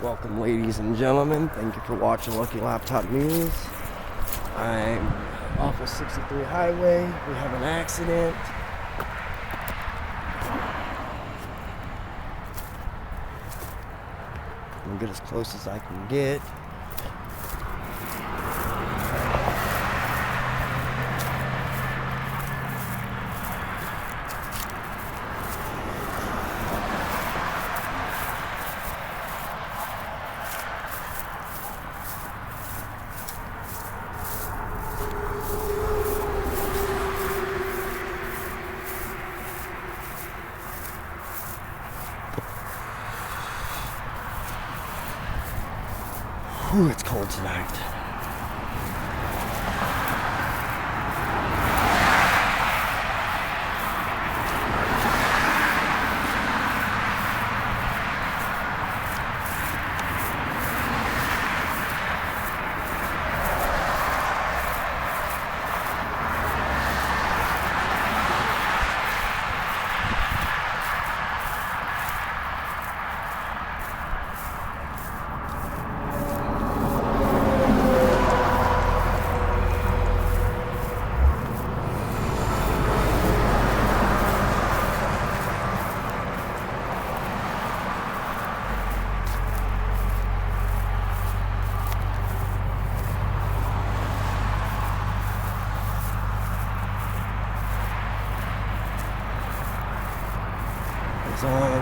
Welcome, ladies and gentlemen. Thank you for watching Lucky Laptop News. I'm off of 63 Highway. We have an accident. I'm gonna get as close as I can get. Ooh, it's cold tonight.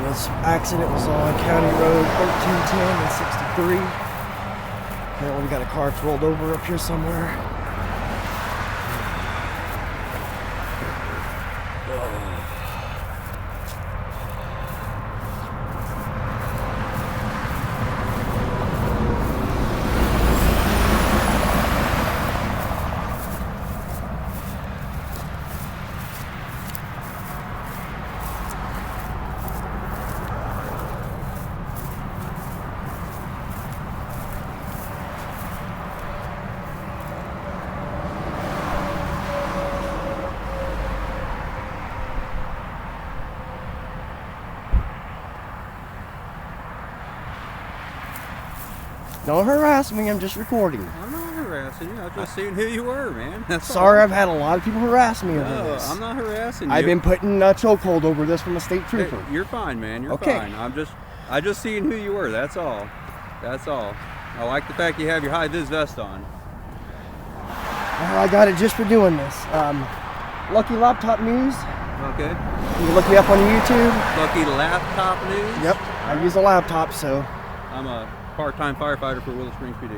This accident was on County Road 1310 and 63. Apparently we got a car that's rolled over up here somewhere. Don't harass me, I'm just recording. I'm not harassing you, I'm just seeing who you were, man. That's Sorry, all. I've had a lot of people harass me over No, this. I'm not harassing you. I've been putting a chokehold over this from a state trooper. Hey, you're fine, man, you're Okay. fine. I just seeing who you were, that's all. That's all. I like the fact you have your high-vis vest on. Well, I got it just for doing this. Lucky Laptop News. Okay. You can look me up on YouTube. Lucky Laptop News? Yep, I use a laptop, so. I'm a part-time firefighter for Willow Springs PD.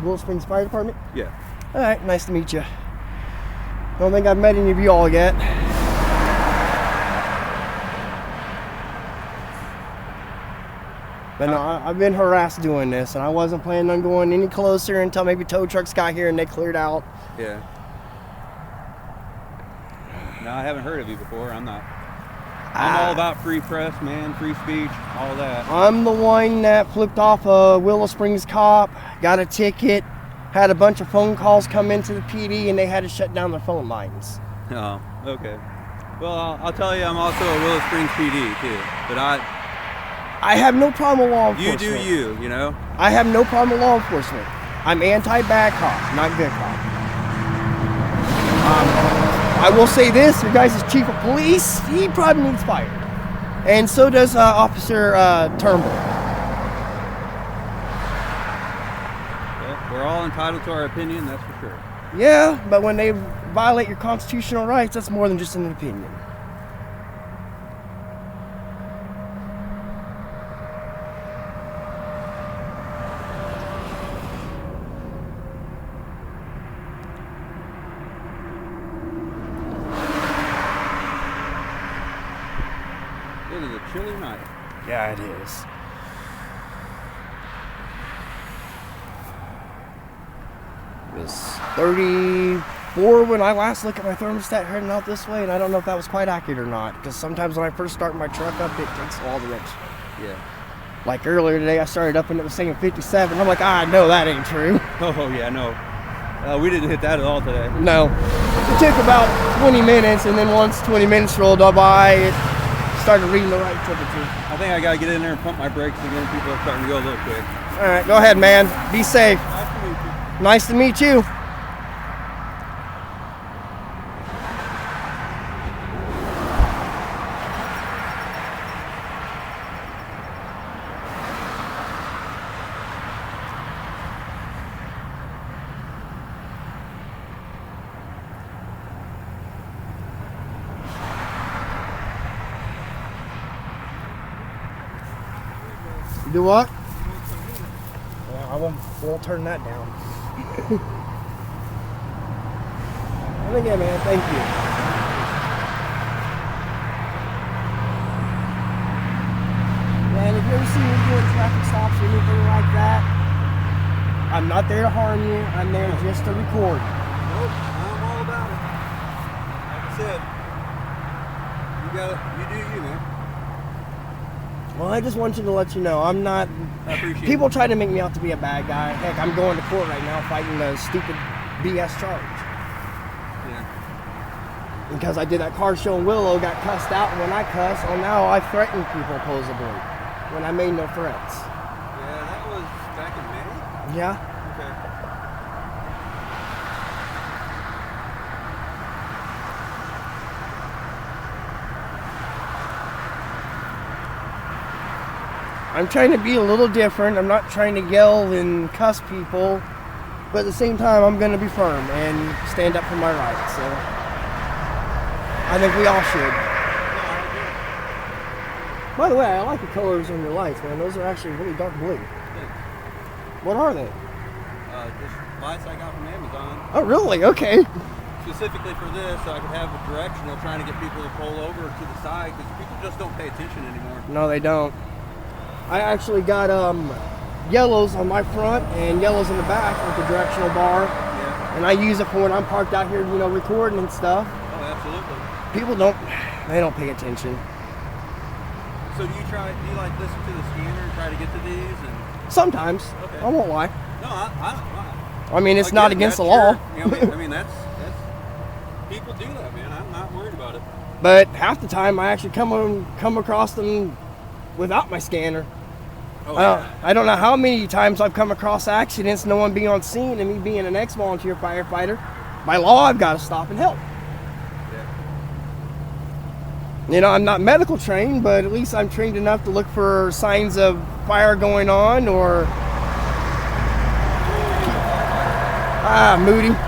Willow Springs Fire Department? Yeah. Alright, nice to meet you. Don't think I've met any of you all yet. But no, I've been harassed doing this, and I wasn't planning on going any closer until maybe tow trucks got here and they cleared out. Yeah. No, I haven't heard of you before. I'm all about free press, man, free speech, all that. I'm the one that flipped off a Willow Springs cop, got a ticket, had a bunch of phone calls come into the PD, and they had to shut down their phone lines. Oh, okay. Well, I'll tell you, I'm also a Willow Springs PD too. But I have no problem with law enforcement. You do you know? I have no problem with law enforcement. I'm anti-bad cop, not good cop. I will say this, your guys' chief of police, he probably needs fired. And so does Officer Turnbull. Well, we're all entitled to our opinion, that's for sure. Yeah, but when they violate your constitutional rights, that's more than just an opinion. It is a chilly night. Yeah, it is. It was 34 when I last looked at my thermostat heading out this way, and I don't know if that was quite accurate or not, because sometimes when I first start my truck up, it takes all the direction. Yeah. Like earlier today, I started up and it was saying 57. I'm like, no, that ain't true. Oh, yeah, no. We didn't hit that at all today. No. It took about 20 minutes, and then once 20 minutes rolled by, it started reading the right temperature. I think I gotta get in there and pump my brakes again. People are starting to go a little quick. All right, go ahead, man. Be safe. Nice to meet you. Nice to meet you. You do what? Yeah, I won't turn that down. And again, man, thank you. And if you ever see me doing traffic stops or anything like that, I'm not there to harm you. I'm there just to record. Nope, I'm all about it. Like I said, you do you, man. Well, I just want you to let you know, I'm not... I appreciate People it. try to make me out to be a bad guy. Heck, I'm going to court right now fighting a stupid BS charge. Yeah. Because I did that car show in Willow, got cussed out when I cussed, and now I threaten people supposedly when I made no threats. Yeah, that was back in May? Yeah. Okay. I'm trying to be a little different. I'm not trying to yell and cuss people, but at the same time, I'm going to be firm and stand up for my rights. So I think we all should. By the way, I like the colors on your lights, man. Those are actually really dark blue. What are they? Just lights I got from Amazon. Oh, really? Okay. Specifically for this, so I could have a directional trying to get people to pull over to the side, because people just don't pay attention anymore. No, they don't. I actually got yellows on my front and yellows in the back with the directional bar. Yeah. And I use it for when I'm parked out here, recording and stuff. Oh, absolutely. People they don't pay attention. So do you like listen to the scanner and try to get to these? And Sometimes. Okay. I won't lie. no, I mean, it's again, not against the that's law. I mean, that's people do that, man. I'm not worried about it. But half the time, I actually come across them without my scanner. Oh, yeah. I don't know how many times I've come across accidents, no one being on scene, and me being an ex-volunteer firefighter. By law, I've got to stop and help. Yeah. I'm not medical trained, but at least I'm trained enough to look for signs of fire going on or... Moody. Okay.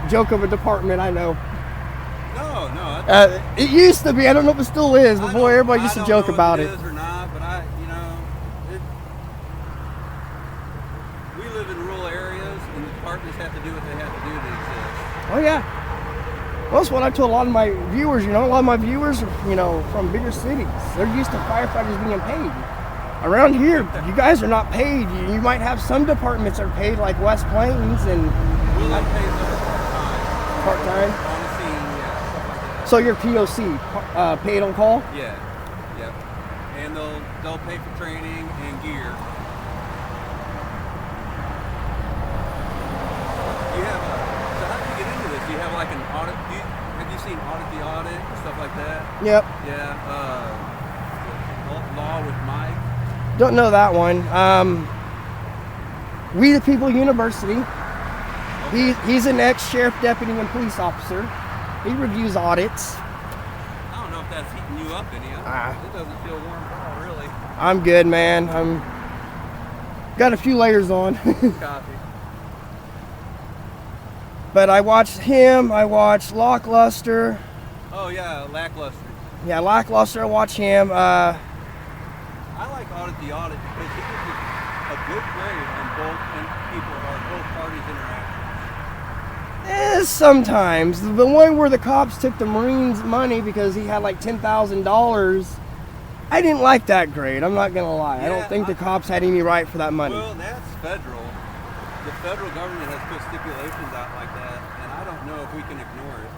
Joke of a department, I know. No. It used to be. I don't know if it still is, but boy, everybody used to joke about it. I don't know if it is or not, but we live in rural areas, and the departments have to do what they have to do to exist. Oh yeah. Well, that's what I told a lot of my viewers. A lot of my viewers are, from bigger cities. They're used to firefighters being paid. Around here, you guys are not paid. You might have some departments that are paid, like West Plains and Willow pays us part-time. on the scene, yeah, stuff like that. So you're POC, paid on call? Yeah, yep. And they'll pay for training and gear. So how do you get into this? Do you have like an audit? Have you seen Audit the Audit and stuff like that? Yep. Yeah. Law with Mike. Don't know that one. We the People University. He's an ex-sheriff deputy and police officer. He reviews audits. I don't know if that's heating you up any. It doesn't feel warm at all, really. I'm good, man. I'm got a few layers on. Coffee. But I watched him. I watched Lackluster. Oh yeah, Lackluster. Yeah, Lackluster. I watch him. I like Audit the Audit because it gives you a good grade on both parties' interactions. Sometimes the one where the cops took the Marines' money because he had like $10,000. I didn't like that grade. I'm not gonna lie. I don't think the cops had any right for that money. Well, that's federal. The federal government has put stipulations out like that, and I don't know if we can ignore it.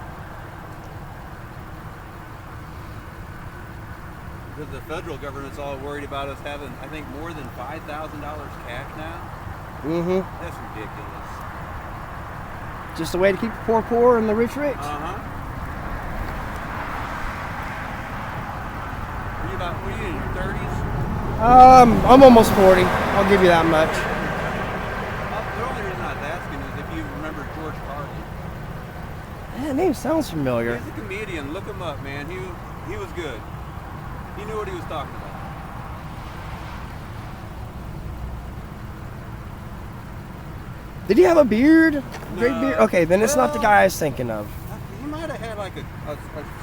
Because the federal government's all worried about us having, I think, more than $5,000 cash now. Mm-hmm. That's ridiculous. Just a way to keep the poor poor and the rich rich. Uh-huh. you about, what are you in your 30s? I'm almost 40. I'll give you that much. The only reason I was asking is if you remember George Carlin. That name sounds familiar. He's a comedian. Look him up, man. He was good. He knew what he was talking about. Did he have a beard? Great beard? Okay, then it's not the guy I was thinking of. He might have had like a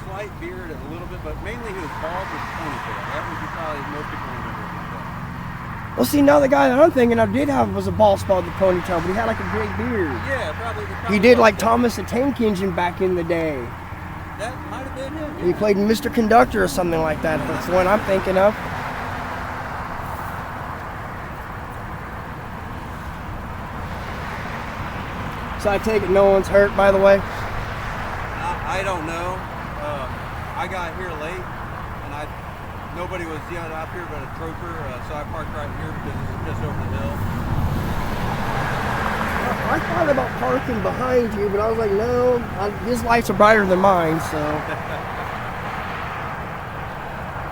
slight beard a little bit, but mainly he was bald with a ponytail. That would be probably most people remember him. Well, see, now the guy that I'm thinking of did have was a bald spot with a ponytail, but he had like a great beard. Yeah, probably. He did like Thomas the Tank Engine back in the day. That might have been him. Yeah. He played Mr. Conductor or something like that. That's the one I'm thinking of. So I take it no one's hurt, by the way? I don't know. I got here late, and nobody was yelling out here but a trooper, so I parked right here because it was just over the hill. I thought about parking behind you, but I was like, no, his lights are brighter than mine, so.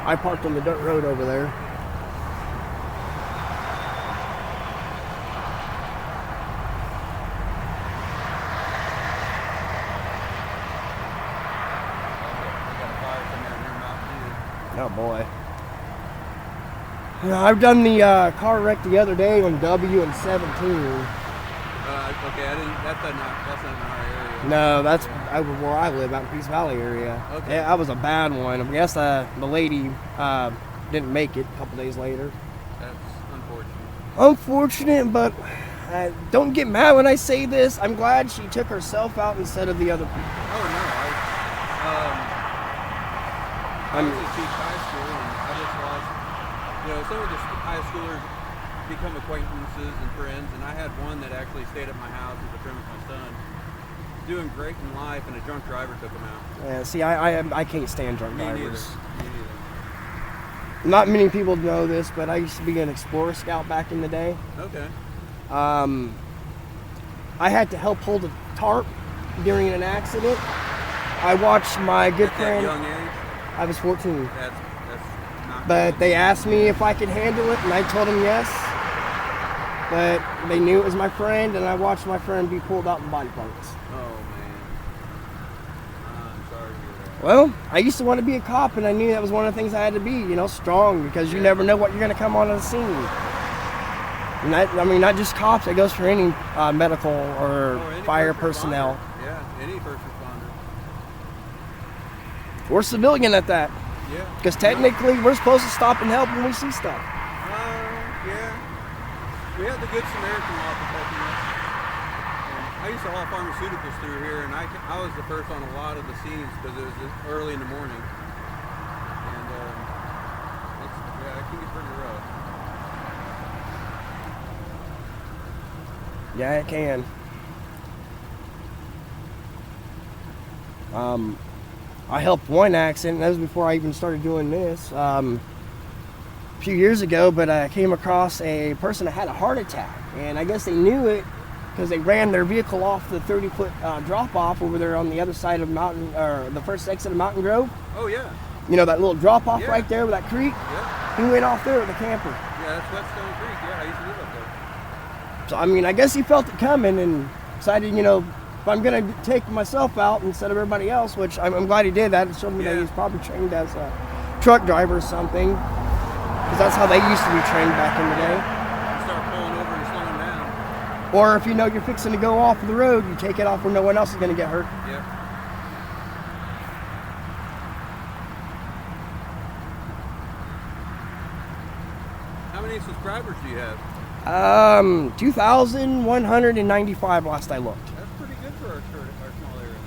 I parked on the dirt road over there. Oh boy. Yeah, I've done the car wreck the other day on W and 17. Okay, that's not in our area. No, that's over where I live, out in Peace Valley area. Okay. Yeah, that was a bad one. I guess the lady didn't make it a couple days later. That's unfortunate. Unfortunate, but don't get mad when I say this. I'm glad she took herself out instead of the other people. Oh no, I was at Chief High School, and I just watched, some of the high schoolers become acquaintances and friends, and I had one that actually stayed at my house with a friend with my son, doing great in life, and a drunk driver took him out. Yeah, see, I can't stand drunk drivers. Me neither. Not many people know this, but I used to be an Explorer Scout back in the day. Okay. I had to help hold a tarp during an accident. I watched my good friend. At that young age? I was 14. That's not But good. they asked me if I could handle it, and I told them yes. But they knew it was my friend, and I watched my friend be pulled out in body parts. Oh, man. I'm sorry to hear that. Well, I used to want to be a cop, and I knew that was one of the things I had to be, strong, because you never know what you're going to come onto the scene. And not just cops, it goes for any medical or any fire first personnel. responder. Yeah, any first responder. Or civilian at that. Yeah. Because technically, we're supposed to stop and help when we see stuff. Yeah. We had the Good Samaritan law protecting us. I used to haul pharmaceuticals through here, and I was the first on a lot of the scenes because it was early in the morning. And it can get pretty rough. Yeah, it can. I helped one accident. That was before I even started doing this. A few years ago, but I came across a person that had a heart attack, and I guess they knew it because they ran their vehicle off the 30-foot drop-off over there on the other side of Mountain, or the first exit of Mountain Grove. Oh yeah. That little drop-off right there with that creek. Yeah. He went off there with a camper. Yeah, that's Whetstone Creek. Yeah, I used to live up there. So I guess he felt it coming and decided, if I'm gonna take myself out instead of everybody else, which I'm glad he did that. It showed me that he's probably trained as a truck driver or something, because that's how they used to be trained back in the day. You start pulling over and slowing down. Or if you're fixing to go off the road, you take it off where no one else is gonna get hurt. Yep. How many subscribers do you have? 2,195 last I looked. That's pretty good for our small area.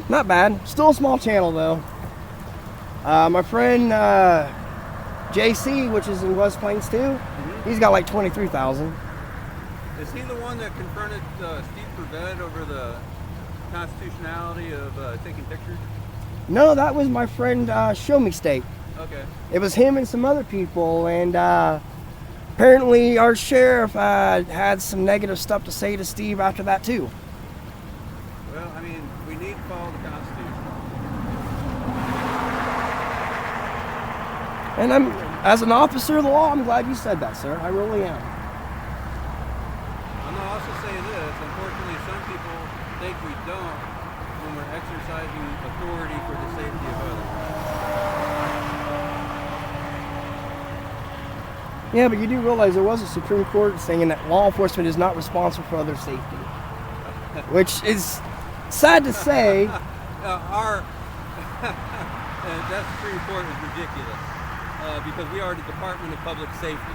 Not bad. Still a small channel though. My friend JC, which is in West Plains too, he's got like 23,000. Is he the one that confronted Steve Prevett over the constitutionality of taking pictures? No, that was my friend Show Me State. Okay. It was him and some other people, and apparently our sheriff had some negative stuff to say to Steve after that too. Well, we need to follow the Constitution. And as an officer of the law, I'm glad you said that, sir. I really am. I'm gonna also say this. Unfortunately, some people think we don't when we're exercising authority for the safety of others. Yeah, but you do realize there was a Supreme Court saying that law enforcement is not responsible for other safety, which is sad to say. That Supreme Court is ridiculous because we are the Department of Public Safety.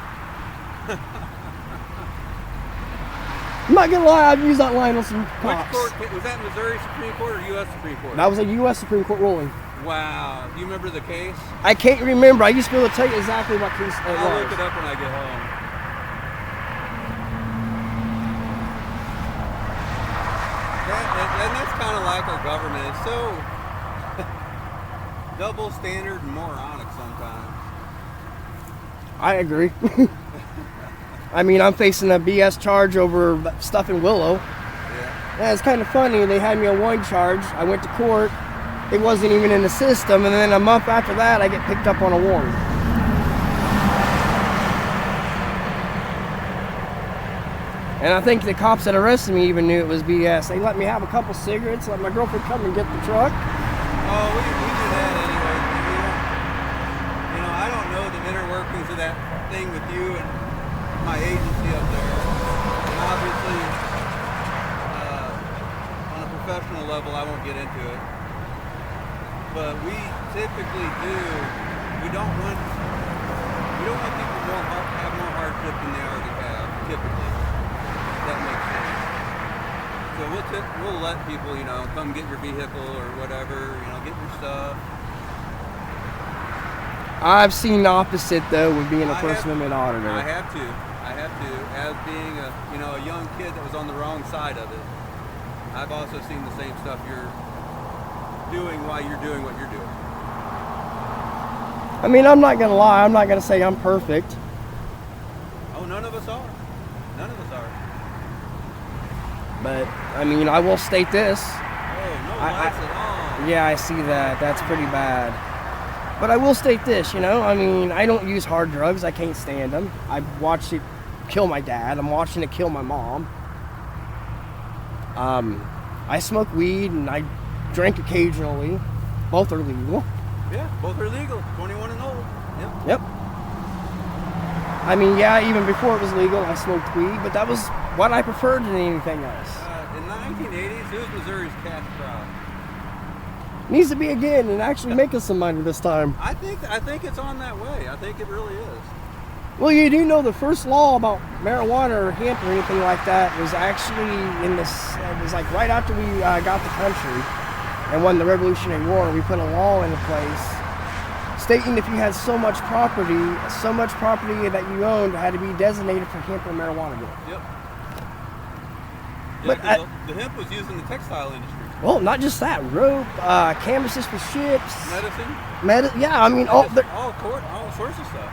I'm not gonna lie, I've used that line on some cops. Which court was that? Missouri Supreme Court or U.S. Supreme Court? That was a U.S. Supreme Court ruling. Wow. Do you remember the case? I can't remember. I used to be able to tell you exactly what case it was. I'll look it up when I get home. And that's kind of like our government. It's so double standard and moronic sometimes. I agree. I mean, I'm facing a BS charge over stuff in Willow. Yeah, it's kind of funny. They had me on one charge. I went to court. It wasn't even in the system. And then a month after that, I get picked up on a warrant. And I think the cops that arrested me even knew it was BS. They let me have a couple cigarettes, let my girlfriend come and get the truck. Oh, we do that anyway. You know, I don't know the inner workings of that thing with you and my agency up there. And obviously, on a professional level, I won't get into it. But we typically do. We don't want people have more hardship than they already have. Typically, that makes sense. So we'll let people, you know, come get your vehicle or whatever. You know, get your stuff. I've seen the opposite though with being a First Amendment auditor. I have to, as being a young kid that was on the wrong side of it. I've also seen the same stuff you're doing while you're doing what you're doing. I mean, I'm not gonna lie. I'm not gonna say I'm perfect. Oh, none of us are. None of us are. But I mean, I will state this. Oh, no lights at all. Yeah, I see that. That's pretty bad. But I will state this, you know, I mean, I don't use hard drugs. I can't stand them. I watched it kill my dad. I'm watching it kill my mom. I smoke weed and I drink occasionally. Both are legal. Yeah, both are legal. 21 and old. Yep. I mean, yeah, even before it was legal, I smoked weed, but that was what I preferred than anything else. In the 1980s, it was Missouri's cash crop. Needs to be again and actually make us some money this time. I think it's on that way. I think it really is. Well, you do know the first law about marijuana or hemp or anything like that was actually it was like right after we got the country and won the Revolutionary War. We put a law into place stating if you had so much property that you owned had to be designated for hemp or marijuana growth. Yep. But the hemp was used in the textile industry. Well, not just that. Rope, canvases for ships. Medicine? Yeah, I mean, all sorts of stuff.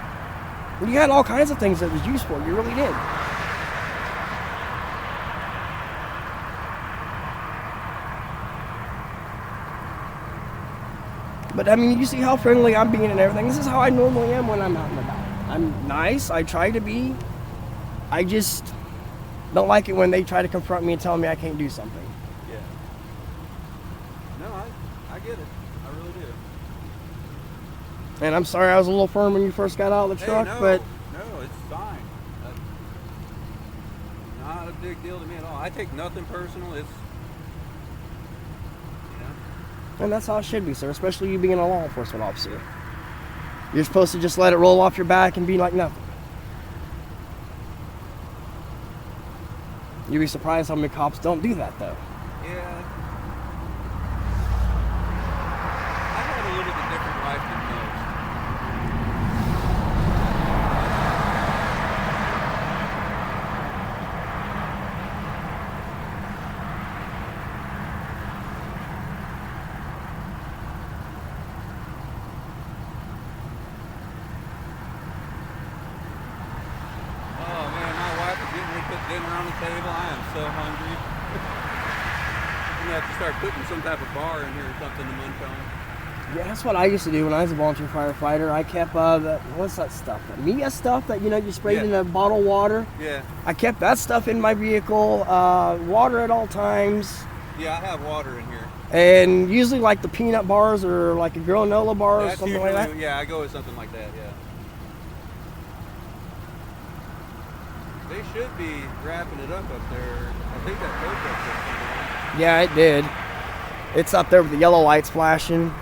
You had all kinds of things that it was used for. You really did. But I mean, you see how friendly I'm being and everything. This is how I normally am when I'm out and about. I'm nice. I try to be. I just don't like it when they try to confront me and tell me I can't do something. Yeah. No, I get it. I really do. And I'm sorry I was a little firm when you first got out of the truck, but... No, it's fine. Not a big deal to me at all. I take nothing personal. It's, you know. And that's how it should be, sir, especially you being a law enforcement officer. You're supposed to just let it roll off your back and be like nothing. You'd be surprised how many cops don't do that, though. Yeah. I've had a little bit different life than most. Oh man, my wife is getting ready to put dinner on the table. I am so hungry. I'm gonna have to start putting some type of bar in here or something to munch on. Yeah, that's what I used to do when I was a volunteer firefighter. I kept what's that stuff? The Mia stuff that you sprayed in a bottle of water. Yeah. I kept that stuff in my vehicle. Water at all times. Yeah, I have water in here. And usually like the peanut bars or like a granola bar or something like that. Yeah, I go with something like that. Yeah. They should be wrapping it up there. I think that tow truck did something. Yeah, it did. It's up there with the yellow lights flashing.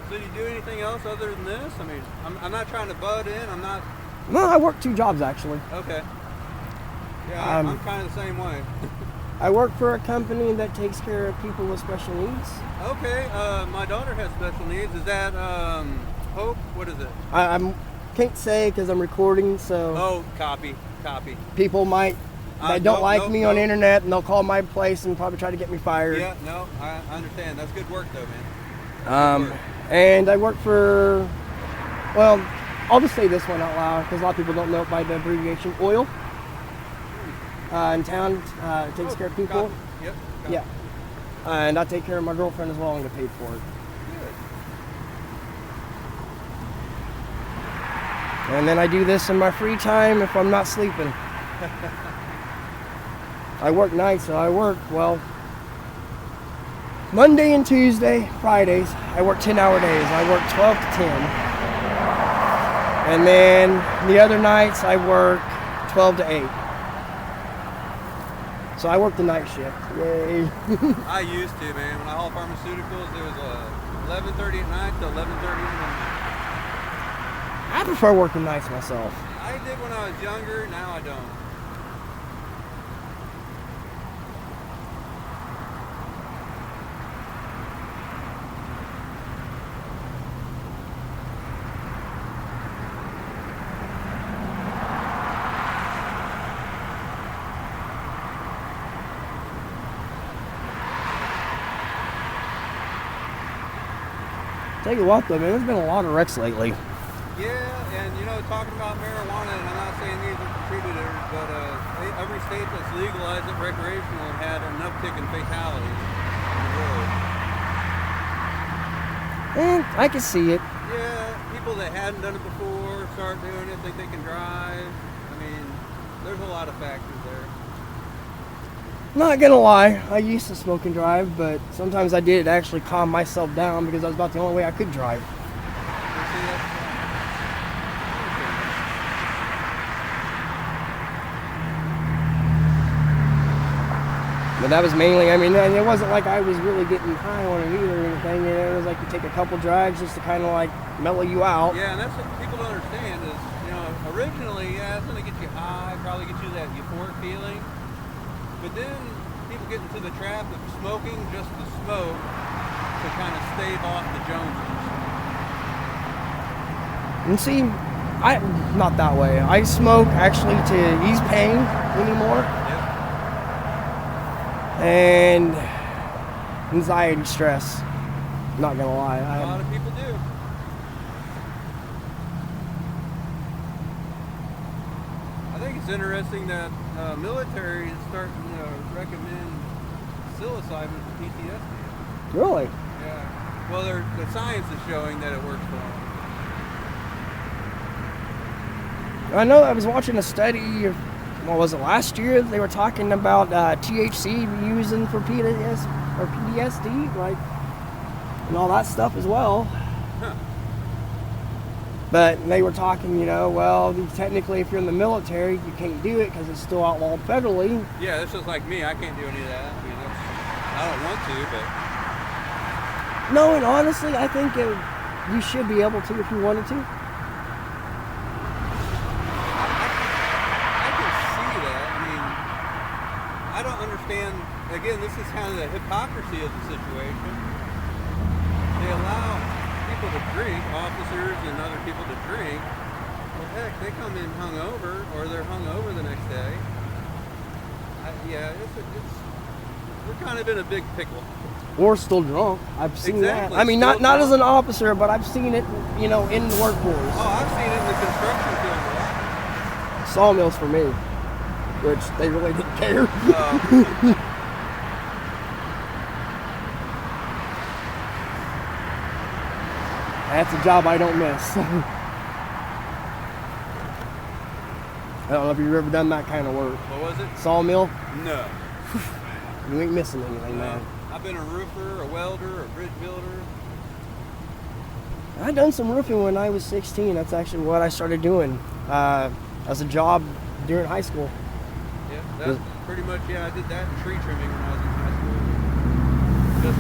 So do you do anything else other than this? I mean, I'm not trying to butt in. I'm not. No, I work 2 jobs actually. Okay. Yeah, I'm kind of the same way. I work for a company that takes care of people with special needs. Okay. My daughter has special needs. Is that Hope? What is it? I can't say because I'm recording, so. Oh, copy. People might that don't like me on the internet, and they'll call my place and probably try to get me fired. Yeah, no, I understand. That's good work, though, man. And I work for, well, I'll just say this one out loud because a lot of people don't know it by the abbreviation, oil. In town, takes care of people. Copy. Yep. Copy. Yeah. And I take care of my girlfriend as well and get paid for it. Good. And then I do this in my free time if I'm not sleeping. I work nights, so I work, well, Monday and Tuesday, Fridays, I work 10-hour days. I work 12 to 10. And then the other nights, I work 12 to 8. So I work the night shift. Yay. I used to, man. When I hauled pharmaceuticals, it was 11:30 at night to 11:30 in the morning. I prefer working nights myself. I did when I was younger. Now I don't. Tell you what though, man, there's been a lot of wrecks lately. Yeah, and talking about marijuana, and I'm not saying these are contributors, but every state that's legalized it recreational had an uptick in fatalities on the road. I can see it. Yeah, people that hadn't done it before start doing it, think they can drive. I mean, there's a lot of factors there. Not gonna lie, I used to smoke and drive, but sometimes I did actually calm myself down because that was about the only way I could drive. But that was mainly, I mean, it wasn't like I was really getting high on it either or anything. It was like you take a couple drags just to kind of like mellow you out. Yeah, and that's what people don't understand is, originally, yeah, it's going to get you high, probably get you that euphoric feeling. But then people get into the trap of smoking just to smoke to kind of stave off the Joneses. And see, not that way. I smoke actually to ease pain anymore. Yep. And anxiety, stress. Not gonna lie. A lot of people do. I think it's interesting that military is starting to recommend psilocybin for PTSD. Really? Yeah. Well, the science is showing that it works for them. I know I was watching a study, what was it, last year? They were talking about THC using for PTSD, like, and all that stuff as well. Huh. But they were talking, well, technically if you're in the military, you can't do it because it's still outlawed federally. Yeah, that's just like me. I can't do any of that. I mean, I don't want to, but... No, and honestly, I think you should be able to if you wanted to. I don't understand, again, this is kind of the hypocrisy of the situation. They allow people to drink, officers and other people to drink. Well, heck, they come in hungover, or they're hungover the next day. We're kind of in a big pickle. Or still drunk. I've seen Exactly. that. I mean, not as an officer, but I've seen it, in the workforce. Oh, I've seen it in the construction field. Sawmills for me. Which they really didn't care. That's a job I don't miss. I don't know if you've ever done that kind of work. What was it? Sawmill? No. You ain't missing anything, man. I've been a roofer, a welder, a bridge builder. I done some roofing when I was 16. That's actually what I started doing as a job during high school. Yeah, that's pretty much, yeah, I did that and tree trimming when I was in high school. Just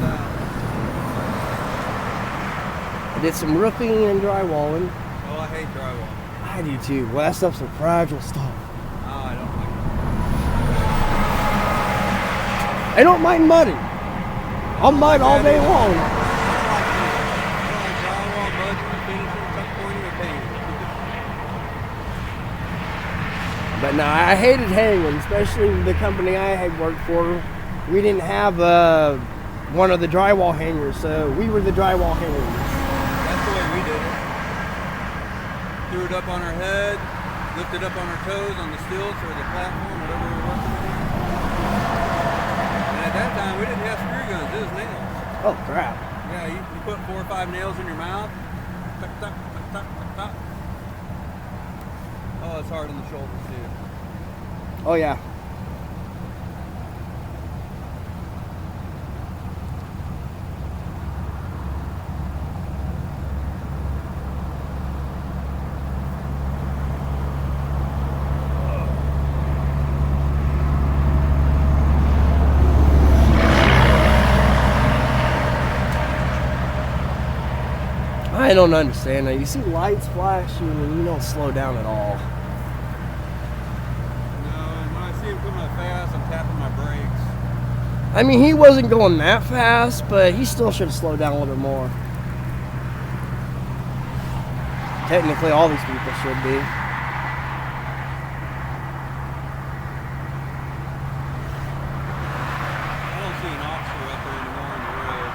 I did some roofing and drywalling. oh, I hate drywall. I do too. Well, that stuff's some fragile stuff. Oh, I don't like it. I don't mind mudding. I'll mud all day long. I don't like drywall, mudding, finishing, tuck pointing, or painting. But no, I hated hanging, especially the company I had worked for. We didn't have one of the drywall hangers, so we were the drywall hangers. That's the way we did it. Threw it up on our head, lifted up on our toes on the stilts or the platform, whatever we were working with. And at that time, we didn't have screw guns, it was nails. Oh, crap. Yeah, you put 4 or 5 nails in your mouth. Tuck, tuck, tuck, tuck, tuck, tuck. Oh, it's hard on the shoulders, too. Oh, yeah. I don't understand that. You see lights flashing and you don't slow down at all. No, and when I see him coming up fast, I'm tapping my brakes. I mean, he wasn't going that fast, but he still should have slowed down a little bit more. Technically, all these people should be. I don't see an officer up there anymore on the road.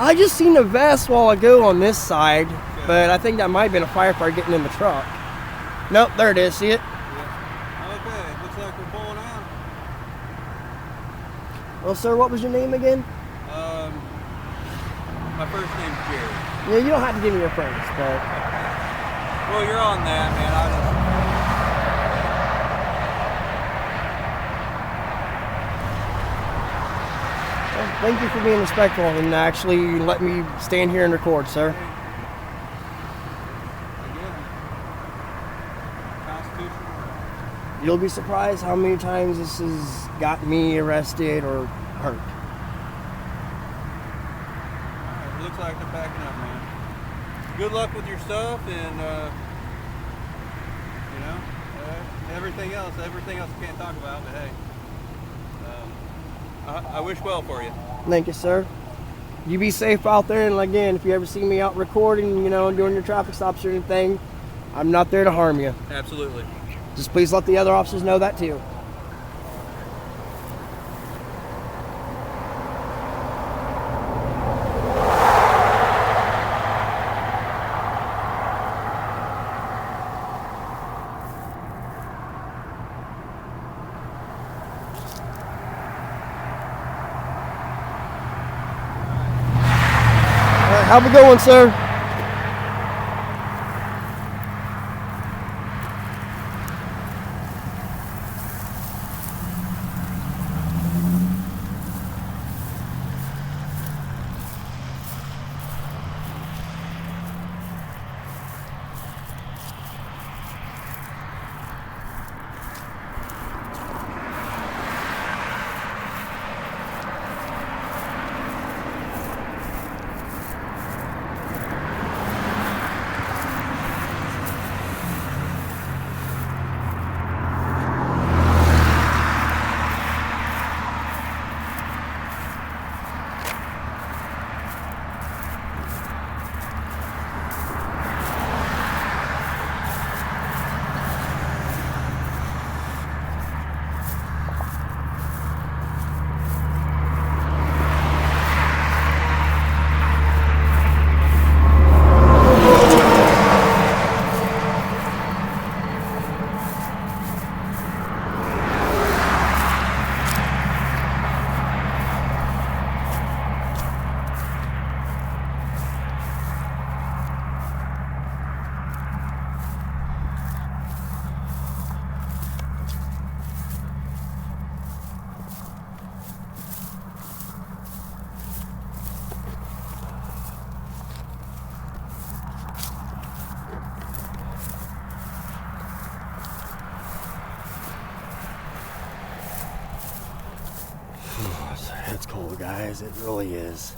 I just seen a vest while ago on this side, but I think that might have been a firefighter getting in the truck. Nope, there it is. See it? Yeah. Okay, looks like we're pulling out. Well, sir, what was your name again? My first name's Jerry. Yeah, you don't have to give me your first, but Well, you're on that, man. well, thank you for being respectful and actually let me stand here and record, sir. Again, Constitution. You'll be surprised how many times this has got me arrested or hurt. It looks like they're backing up, man. Good luck with your stuff and, you know, everything else I can't talk about, but hey, I wish well for you. Thank you, sir. You be safe out there, and again, if you ever see me out recording, you know, doing your traffic stops or anything, I'm not there to harm you. Absolutely. Just please let the other officers know that too. All right, have a good one, sir. guys. It really is.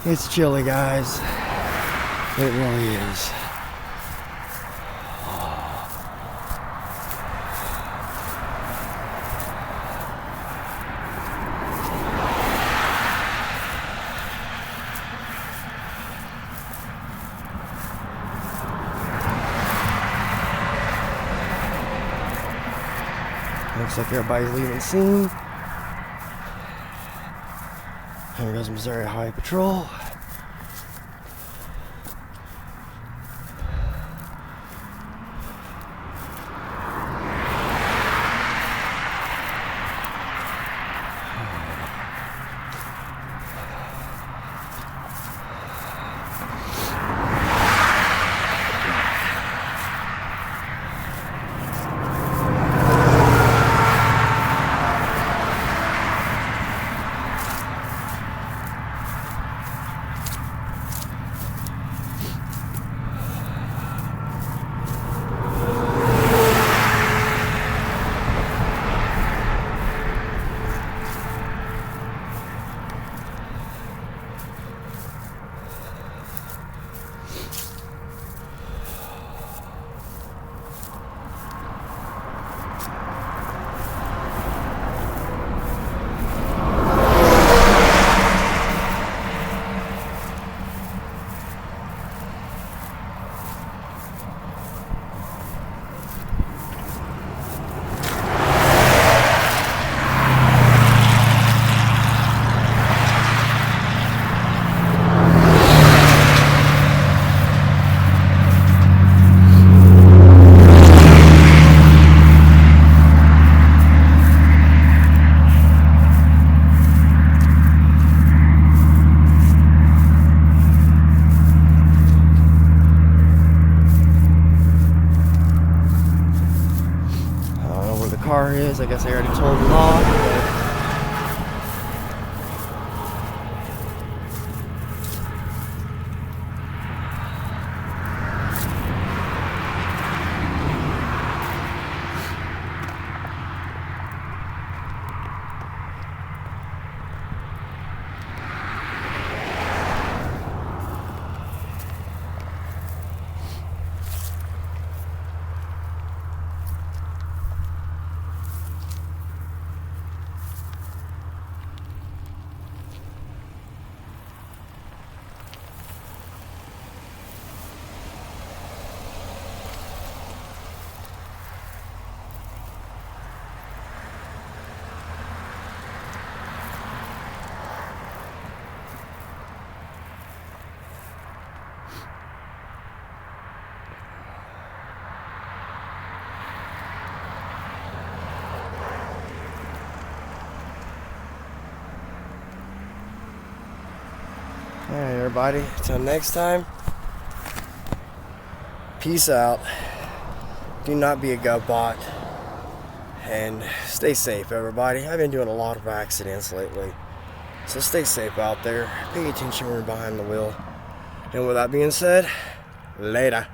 It's chilly, guys. It really is. Looks like everybody's leaving the scene. Here goes Missouri Highway Patrol. Car is. I guess I already told them off. Alright, everybody, until next time, peace out. Do not be a GovBot, and stay safe, everybody. I've been doing a lot of accidents lately, so stay safe out there. Pay attention when you're behind the wheel. And with that being said, later.